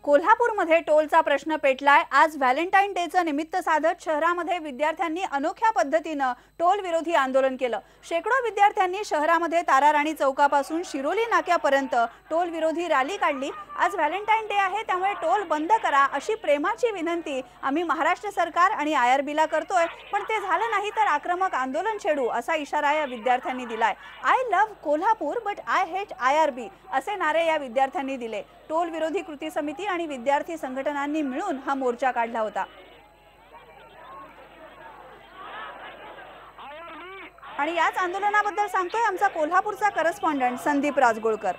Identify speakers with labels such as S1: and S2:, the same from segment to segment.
S1: कोल्हापूरमध्ये टोलचा प्रश्न पेटलाय। आज व्हॅलेंटाईन डेचं निमित्त साधत शहरामध्ये विद्यार्थ्यांनी अनोख्या पद्धतीने टोल विरोधी आंदोलन केलं। शेकडो विद्यार्थ्यांनी शहरामध्ये ताराराणी चौकापासून शिरोली नाक्यापर्यंत टोल विरोधी रॅली काढली। आज व्हॅलेंटाईन डे आहे, त्यामुळे टोल बंद करा अशी प्रेमाची विनंती आम्ही महाराष्ट्र सरकार आणि आयआरबीला करतोय, पण ते झालं नाही तर आक्रमक आंदोलन छेडू असा इशारा या विद्यार्थ्यांनी दिलाय। I love Kolhapur but I hate IRB असे नारे या विद्यार्थ्यांनी दिले। टोल विरोधी कृती समिती आणि विद्यार्थी संघटनांनी मिळून हा मोर्चा काढला होता। आणि याच आंदोलनाबद्दल सांगतोय आमचा कोल्हापूरचा correspondent Sandeep Rajgolkar.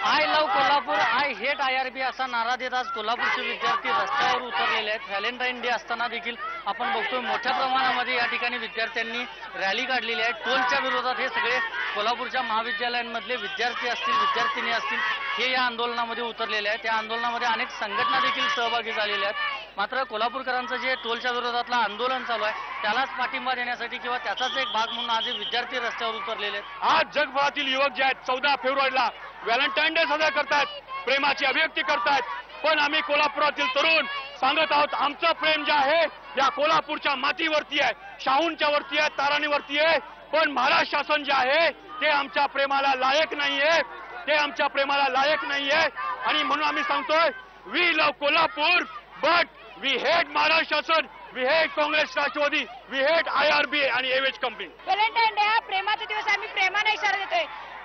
S2: I love Kolhapur I hate IRB असा नारा देत आज कोल्हापूरचे विद्यार्थी रस्त्यावर उतरलेले आहेत। व्हॅलेंटाईन डे असताना देखील आपण बघतोय मोठ्या प्रमाणामध्ये या ठिकाणी विद्यार्थ्यांनी रॅली काढलेली आहे। टोलच्या विरोधात हे सगळे कोल्हापूरच्या महाविद्यालयांमधले विद्यार्थी असतील, विद्यार्थिनी असतील, हे या आंदोलनामध्ये उतरलेले आहेत। या आंदोलनामध्ये अनेक संघटना देखील सहभागी झालेल्या आहेत। मात्र कोल्हापूरकरांचं जे टोलच्या विरोधातलं आंदोलन चालू आहे त्यालाच पाठिंबा देण्यासाठी किंवा त्याचाच एक भाग म्हणून आज विद्यार्थी रस्त्यावर उतरलेले आहेत।
S3: आज जगभरातील युवक जे आहेत 14 फेब्रुवारीला व्हॅलेंटाईन डे साजरा करतात, प्रेमाची अभिव्यक्ती करतात, पण आम्ही कोल्हापुरातील तरुण सांगत आहोत आमचं प्रेम जे आहे या कोल्हापूरच्या मातीवरती आहे, शाहूंच्या वरती आहे, ताराणीवरती आहे, पण महाराष्ट्र शासन जे आहे ते आमच्या प्रेमाला लायक नाहीये, ते आमच्या प्रेमाला लायक नाहीये। आणि म्हणून आम्ही सांगतोय we love Kolhapur but we hate Maharashtra शासन, we hate Congress Rashtrawadi, we hate IRB आणि एव्हेज कंपनी।
S4: व्हॅलेंटाईन डे हा प्रेमाचा दिवस, आम्ही प्रेमाने इशारा देतोय।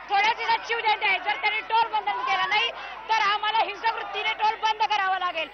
S4: थोड्याच दिवसात शिवजयंती आहे, जर त्यांनी टोल बंद केला नाही तर आम्हाला हिंसक वृत्तीने टोल बंद करावा लागेल।